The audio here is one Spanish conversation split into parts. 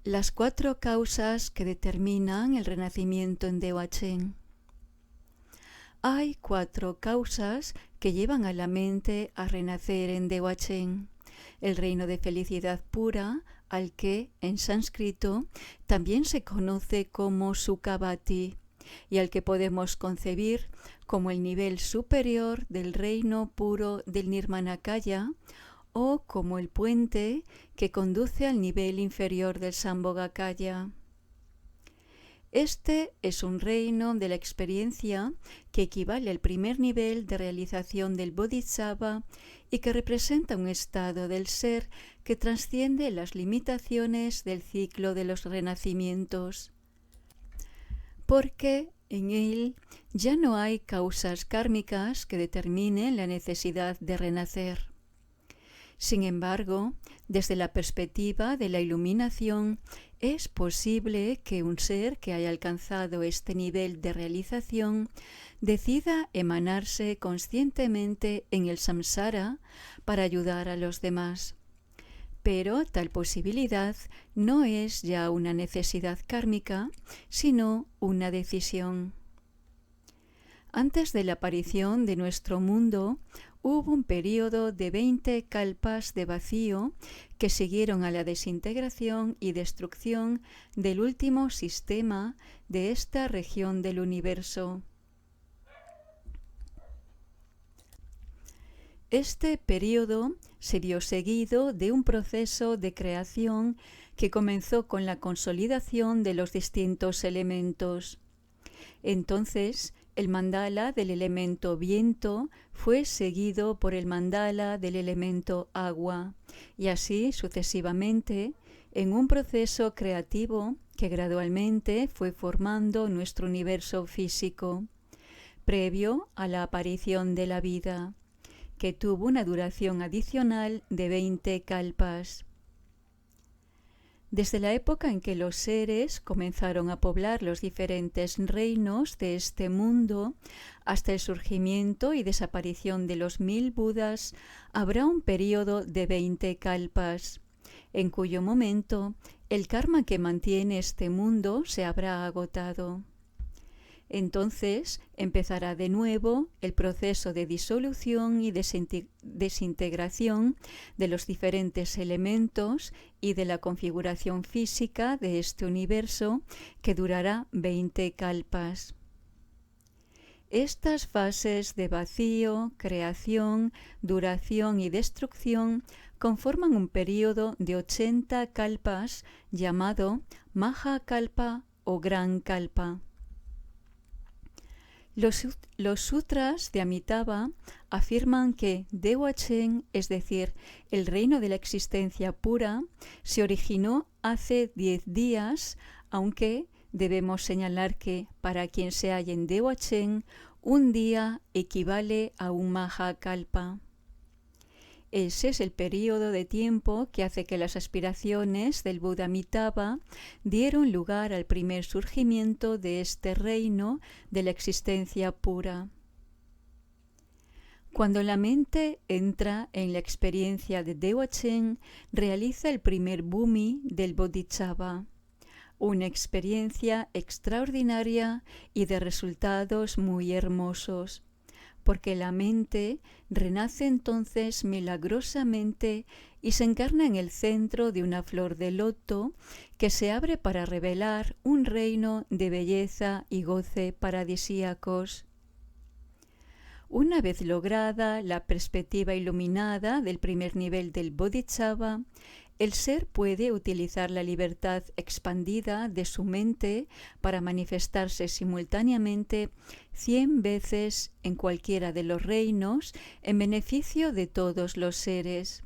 Las 4 causas que determinan el renacimiento en Dewa-Chen. Hay 4 causas que llevan a la mente a renacer en Dewa-Chen, el reino de felicidad pura, al que, en sánscrito, también se conoce como Sukhavati, y al que podemos concebir como el nivel superior del reino puro del Nirmanakaya, o como el puente que conduce al nivel inferior del Sambhogakaya. Este es un reino de la experiencia que equivale al primer nivel de realización del Bodhisattva y que representa un estado del ser que trasciende las limitaciones del ciclo de los renacimientos. Porque en él ya no hay causas kármicas que determinen la necesidad de renacer. Sin embargo, desde la perspectiva de la iluminación, es posible que un ser que haya alcanzado este nivel de realización decida emanarse conscientemente en el samsara para ayudar a los demás. Pero tal posibilidad no es ya una necesidad kármica, sino una decisión. Antes de la aparición de nuestro mundo, hubo un período de 20 kalpas de vacío que siguieron a la desintegración y destrucción del último sistema de esta región del universo. Este período se vio seguido de un proceso de creación que comenzó con la consolidación de los distintos elementos. Entonces, el mandala del elemento viento fue seguido por el mandala del elemento agua, y así sucesivamente, en un proceso creativo que gradualmente fue formando nuestro universo físico, previo a la aparición de la vida, que tuvo una duración adicional de 20 kalpas. Desde la época en que los seres comenzaron a poblar los diferentes reinos de este mundo, hasta el surgimiento y desaparición de los 1000 Budas, habrá un período de 20 kalpas, en cuyo momento el karma que mantiene este mundo se habrá agotado. Entonces empezará de nuevo el proceso de disolución y desintegración de los diferentes elementos y de la configuración física de este universo, que durará 20 kalpas. Estas fases de vacío, creación, duración y destrucción conforman un período de 80 kalpas llamado Mahakalpa o Gran Kalpa. Los sutras de Amitabha afirman que Dewa-Chen, es decir, el reino de la existencia pura, se originó hace 10 días, aunque debemos señalar que para quien se halla en Dewa-Chen, un día equivale a un Mahakalpa. Ese es el período de tiempo que hace que las aspiraciones del Buda Amitabha dieron lugar al primer surgimiento de este reino de la existencia pura. Cuando la mente entra en la experiencia de Dewa-Chen, realiza el primer bhumi del Bodhisattva, una experiencia extraordinaria y de resultados muy hermosos, porque la mente renace entonces milagrosamente y se encarna en el centro de una flor de loto que se abre para revelar un reino de belleza y goce paradisíacos. Una vez lograda la perspectiva iluminada del primer nivel del Bodhisattva, el ser puede utilizar la libertad expandida de su mente para manifestarse simultáneamente 100 veces en cualquiera de los reinos en beneficio de todos los seres.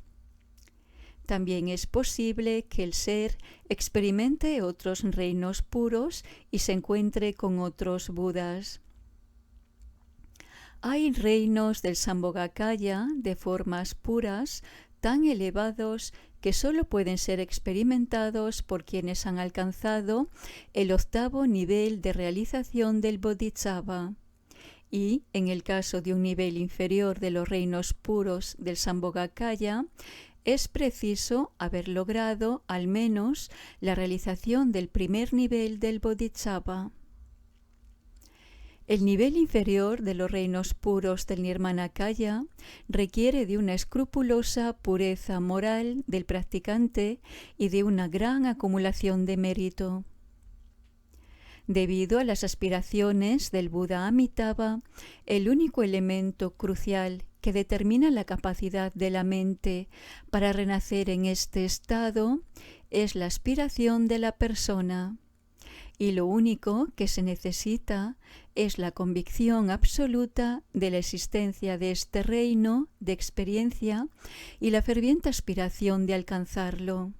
También es posible que el ser experimente otros reinos puros y se encuentre con otros Budas. Hay reinos del Sambhogakaya de formas puras tan elevados que solo pueden ser experimentados por quienes han alcanzado el 8º nivel de realización del Bodhisattva. Y, en el caso de un nivel inferior de los reinos puros del Sambhogakaya, es preciso haber logrado al menos la realización del primer nivel del Bodhisattva. El nivel inferior de los reinos puros del Nirmanakaya requiere de una escrupulosa pureza moral del practicante y de una gran acumulación de mérito. Debido a las aspiraciones del Buda Amitabha, el único elemento crucial que determina la capacidad de la mente para renacer en este estado es la aspiración de la persona. Y lo único que se necesita es la convicción absoluta de la existencia de este reino de experiencia y la ferviente aspiración de alcanzarlo.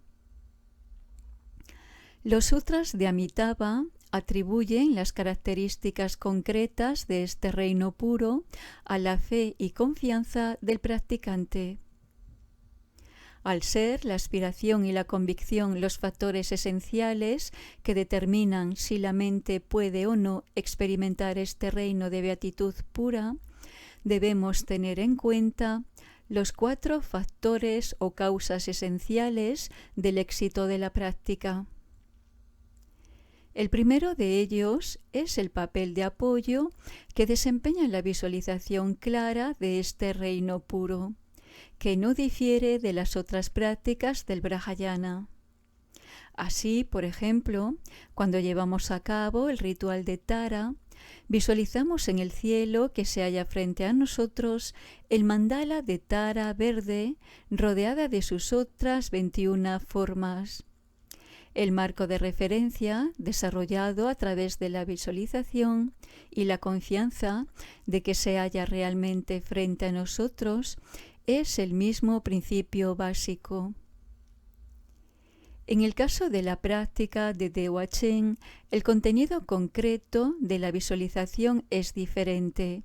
Los sutras de Amitabha atribuyen las características concretas de este reino puro a la fe y confianza del practicante. Al ser la aspiración y la convicción los factores esenciales que determinan si la mente puede o no experimentar este reino de beatitud pura, debemos tener en cuenta los 4 factores o causas esenciales del éxito de la práctica. El primero de ellos es el papel de apoyo que desempeña la visualización clara de este reino puro, que no difiere de las otras prácticas del Brahayana. Así, por ejemplo, cuando llevamos a cabo el ritual de Tara, visualizamos en el cielo que se halla frente a nosotros el mandala de Tara verde rodeada de sus otras 21 formas. El marco de referencia, desarrollado a través de la visualización y la confianza de que se halla realmente frente a nosotros, es el mismo principio básico. En el caso de la práctica de Dewa Chen, el contenido concreto de la visualización es diferente,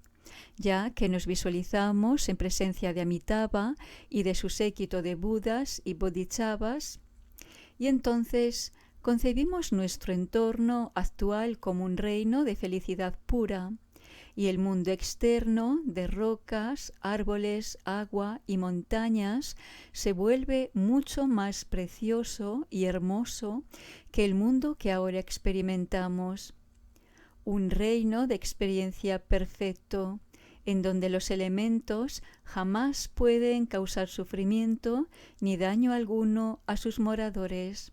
ya que nos visualizamos en presencia de Amitabha y de su séquito de Budas y Bodhisattvas, y entonces concebimos nuestro entorno actual como un reino de felicidad pura, y el mundo externo de rocas, árboles, agua y montañas se vuelve mucho más precioso y hermoso que el mundo que ahora experimentamos. Un reino de experiencia perfecto, en donde los elementos jamás pueden causar sufrimiento ni daño alguno a sus moradores.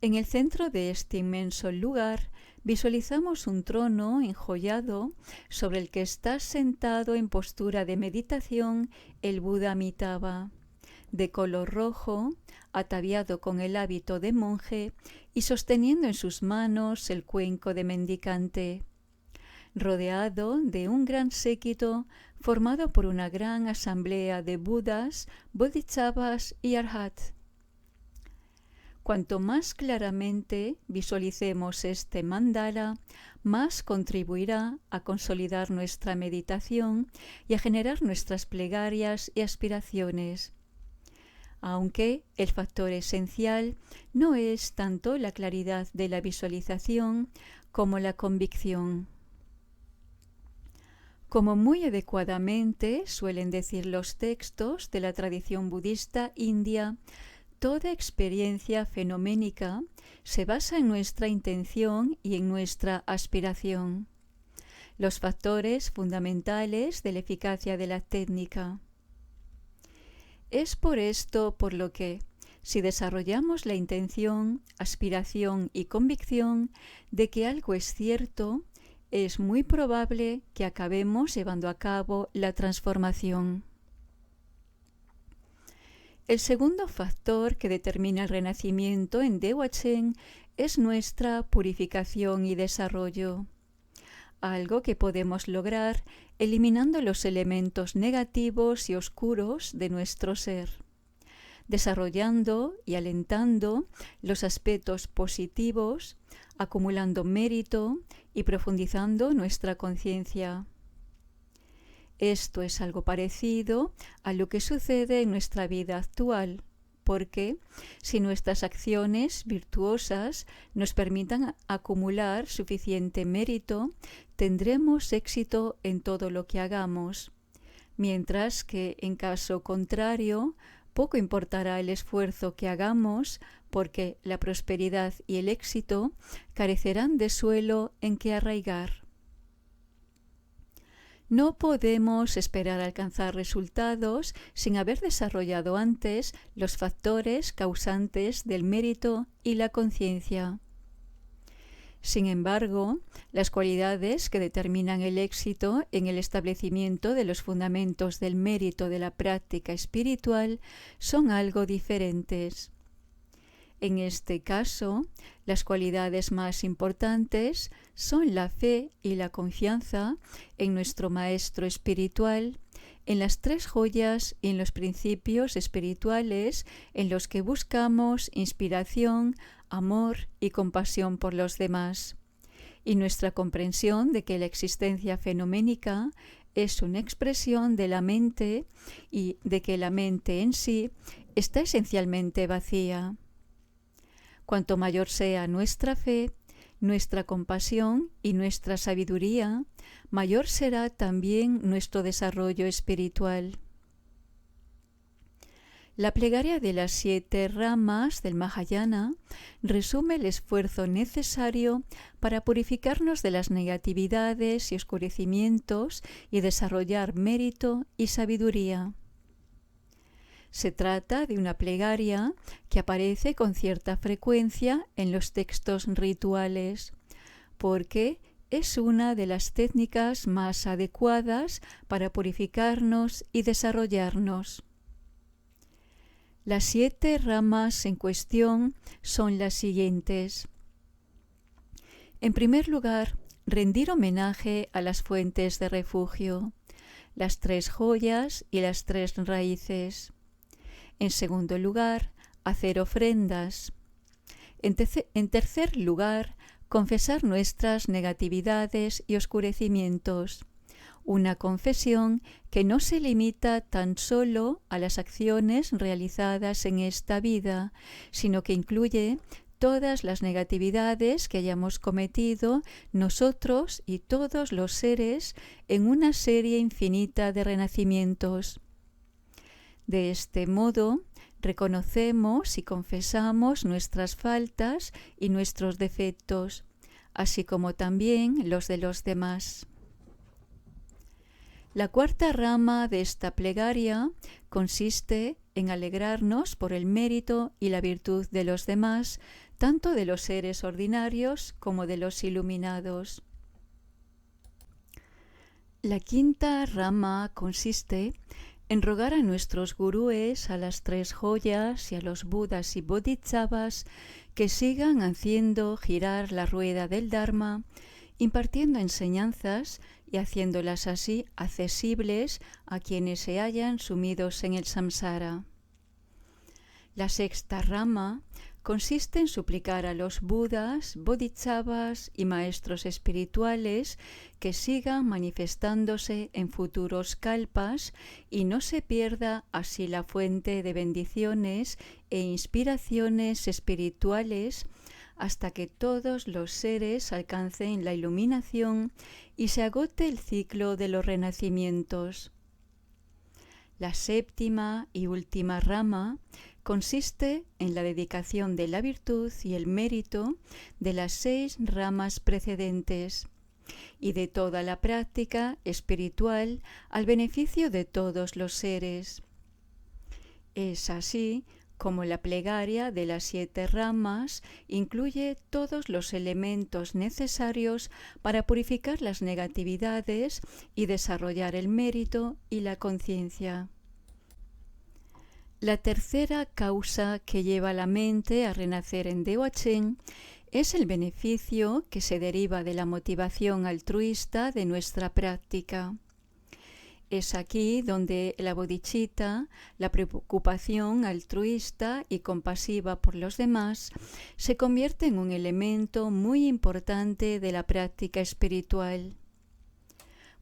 En el centro de este inmenso lugar visualizamos un trono enjollado sobre el que está sentado en postura de meditación el Buda Amitabha, de color rojo, ataviado con el hábito de monje y sosteniendo en sus manos el cuenco de mendicante, rodeado de un gran séquito formado por una gran asamblea de Budas, Bodhisattvas y Arhats. Cuanto más claramente visualicemos este mandala, más contribuirá a consolidar nuestra meditación y a generar nuestras plegarias y aspiraciones. Aunque el factor esencial no es tanto la claridad de la visualización como la convicción. Como muy adecuadamente suelen decir los textos de la tradición budista india, toda experiencia fenoménica se basa en nuestra intención y en nuestra aspiración, los factores fundamentales de la eficacia de la técnica. Es por esto por lo que, si desarrollamos la intención, aspiración y convicción de que algo es cierto, es muy probable que acabemos llevando a cabo la transformación. El segundo factor que determina el renacimiento en Dewa Chen es nuestra purificación y desarrollo, algo que podemos lograr eliminando los elementos negativos y oscuros de nuestro ser, desarrollando y alentando los aspectos positivos, acumulando mérito y profundizando nuestra conciencia. Esto es algo parecido a lo que sucede en nuestra vida actual, porque si nuestras acciones virtuosas nos permitan acumular suficiente mérito, tendremos éxito en todo lo que hagamos, mientras que en caso contrario, poco importará el esfuerzo que hagamos porque la prosperidad y el éxito carecerán de suelo en que arraigar. No podemos esperar alcanzar resultados sin haber desarrollado antes los factores causantes del mérito y la conciencia. Sin embargo, las cualidades que determinan el éxito en el establecimiento de los fundamentos del mérito de la práctica espiritual son algo diferentes. En este caso, las cualidades más importantes son la fe y la confianza en nuestro Maestro espiritual, en las tres joyas y en los principios espirituales en los que buscamos inspiración, amor y compasión por los demás, y nuestra comprensión de que la existencia fenoménica es una expresión de la mente y de que la mente en sí está esencialmente vacía. Cuanto mayor sea nuestra fe, nuestra compasión y nuestra sabiduría, mayor será también nuestro desarrollo espiritual. La plegaria de las 7 ramas del Mahayana resume el esfuerzo necesario para purificarnos de las negatividades y oscurecimientos y desarrollar mérito y sabiduría. Se trata de una plegaria que aparece con cierta frecuencia en los textos rituales, porque es una de las técnicas más adecuadas para purificarnos y desarrollarnos. Las 7 ramas en cuestión son las siguientes. En primer lugar, rendir homenaje a las fuentes de refugio, las 3 joyas y las 3 raíces. En segundo lugar, hacer ofrendas. En tercer lugar, confesar nuestras negatividades y oscurecimientos. Una confesión que no se limita tan solo a las acciones realizadas en esta vida, sino que incluye todas las negatividades que hayamos cometido nosotros y todos los seres en una serie infinita de renacimientos. De este modo, reconocemos y confesamos nuestras faltas y nuestros defectos, así como también los de los demás. La cuarta rama de esta plegaria consiste en alegrarnos por el mérito y la virtud de los demás, tanto de los seres ordinarios como de los iluminados. La quinta rama consiste en rogar a nuestros gurúes, a las 3 joyas y a los budas y bodhisattvas que sigan haciendo girar la rueda del Dharma, impartiendo enseñanzas y haciéndolas así accesibles a quienes se hallan sumidos en el samsara. La sexta rama consiste en suplicar a los budas, bodhisattvas y maestros espirituales que sigan manifestándose en futuros kalpas y no se pierda así la fuente de bendiciones e inspiraciones espirituales hasta que todos los seres alcancen la iluminación y se agote el ciclo de los renacimientos. La séptima y última rama consiste en la dedicación de la virtud y el mérito de las 6 ramas precedentes y de toda la práctica espiritual al beneficio de todos los seres. Es así como la plegaria de las 7 ramas incluye todos los elementos necesarios para purificar las negatividades y desarrollar el mérito y la conciencia. La tercera causa que lleva a la mente a renacer en Deochen es el beneficio que se deriva de la motivación altruista de nuestra práctica. Es aquí donde la bodhicitta, la preocupación altruista y compasiva por los demás, se convierte en un elemento muy importante de la práctica espiritual.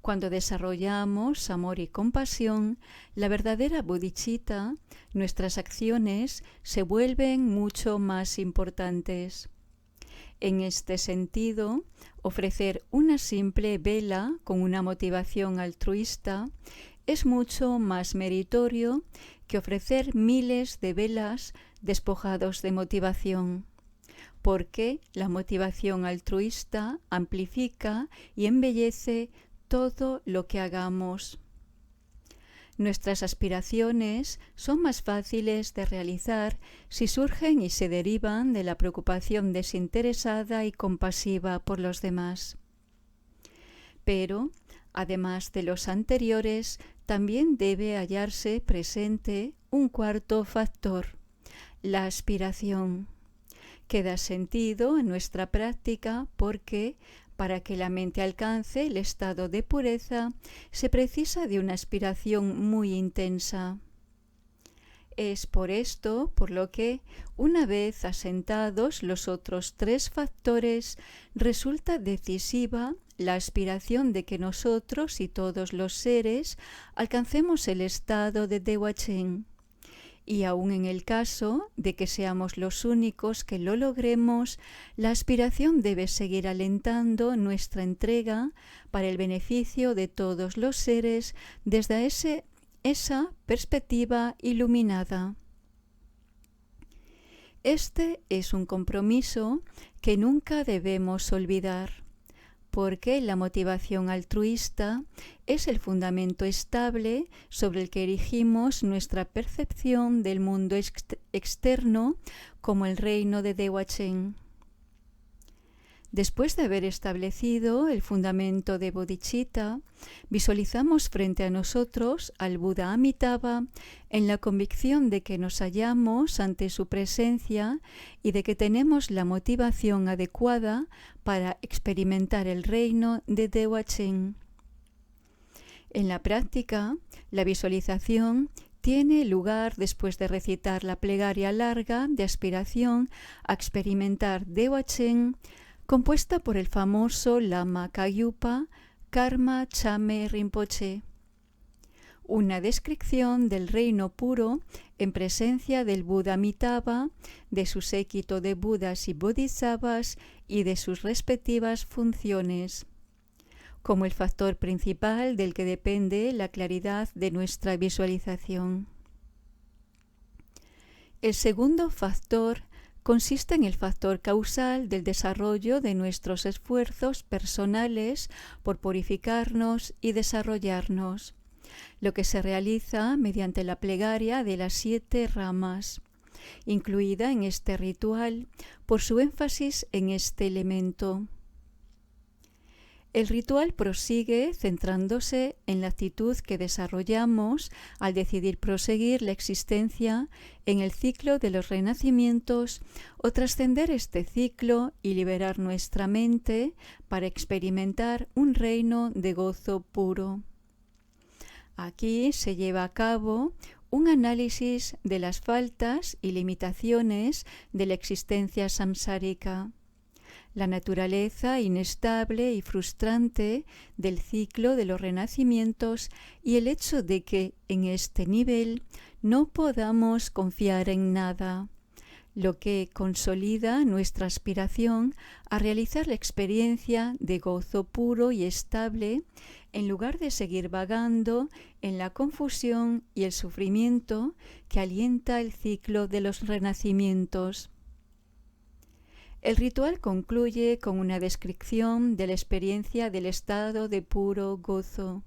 Cuando desarrollamos amor y compasión, la verdadera bodhicitta, nuestras acciones se vuelven mucho más importantes. En este sentido, ofrecer una simple vela con una motivación altruista es mucho más meritorio que ofrecer miles de velas despojados de motivación, porque la motivación altruista amplifica y embellece todo lo que hagamos. Nuestras aspiraciones son más fáciles de realizar si surgen y se derivan de la preocupación desinteresada y compasiva por los demás. Pero, además de los anteriores, también debe hallarse presente un cuarto factor, la aspiración, que da sentido en nuestra práctica porque, para que la mente alcance el estado de pureza, se precisa de una aspiración muy intensa. Es por esto por lo que, una vez asentados los otros tres factores, resulta decisiva la aspiración de que nosotros y todos los seres alcancemos el estado de Dewa Chen. Y aun en el caso de que seamos los únicos que lo logremos, la aspiración debe seguir alentando nuestra entrega para el beneficio de todos los seres desde esa perspectiva iluminada. Este es un compromiso que nunca debemos olvidar, porque la motivación altruista es el fundamento estable sobre el que erigimos nuestra percepción del mundo externo como el reino de Dewa Chen. Después de haber establecido el fundamento de bodhicitta, visualizamos frente a nosotros al Buda Amitabha en la convicción de que nos hallamos ante su presencia y de que tenemos la motivación adecuada para experimentar el reino de Dewa Chen. En la práctica, la visualización tiene lugar después de recitar la plegaria larga de aspiración a experimentar Dewa Chen, compuesta por el famoso Lama Kayupa Karma Chame Rinpoche, una descripción del reino puro en presencia del Buda Amitabha, de su séquito de Budas y Bodhisattvas y de sus respectivas funciones, como el factor principal del que depende la claridad de nuestra visualización. El segundo factor consiste en el factor causal del desarrollo de nuestros esfuerzos personales por purificarnos y desarrollarnos, lo que se realiza mediante la plegaria de las 7 ramas, incluida en este ritual por su énfasis en este elemento. El ritual prosigue centrándose en la actitud que desarrollamos al decidir proseguir la existencia en el ciclo de los renacimientos o trascender este ciclo y liberar nuestra mente para experimentar un reino de gozo puro. Aquí se lleva a cabo un análisis de las faltas y limitaciones de la existencia samsárica, la naturaleza inestable y frustrante del ciclo de los renacimientos y el hecho de que en este nivel no podamos confiar en nada, lo que consolida nuestra aspiración a realizar la experiencia de gozo puro y estable en lugar de seguir vagando en la confusión y el sufrimiento que alienta el ciclo de los renacimientos. El ritual concluye con una descripción de la experiencia del estado de puro gozo,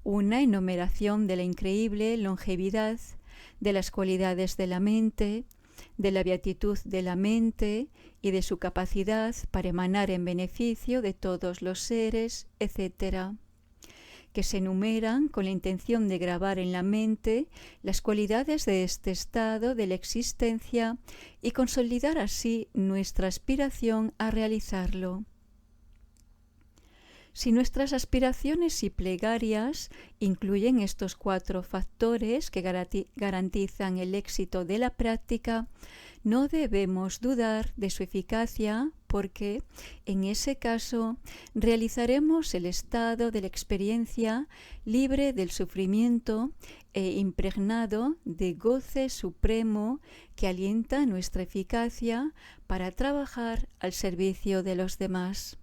una enumeración de la increíble longevidad, de las cualidades de la mente, de la beatitud de la mente y de su capacidad para emanar en beneficio de todos los seres, etc., que se enumeran con la intención de grabar en la mente las cualidades de este estado de la existencia y consolidar así nuestra aspiración a realizarlo. Si nuestras aspiraciones y plegarias incluyen estos 4 factores que garantizan el éxito de la práctica, no debemos dudar de su eficacia porque, en ese caso, realizaremos el estado de la experiencia libre del sufrimiento e impregnado de goce supremo que alienta nuestra eficacia para trabajar al servicio de los demás.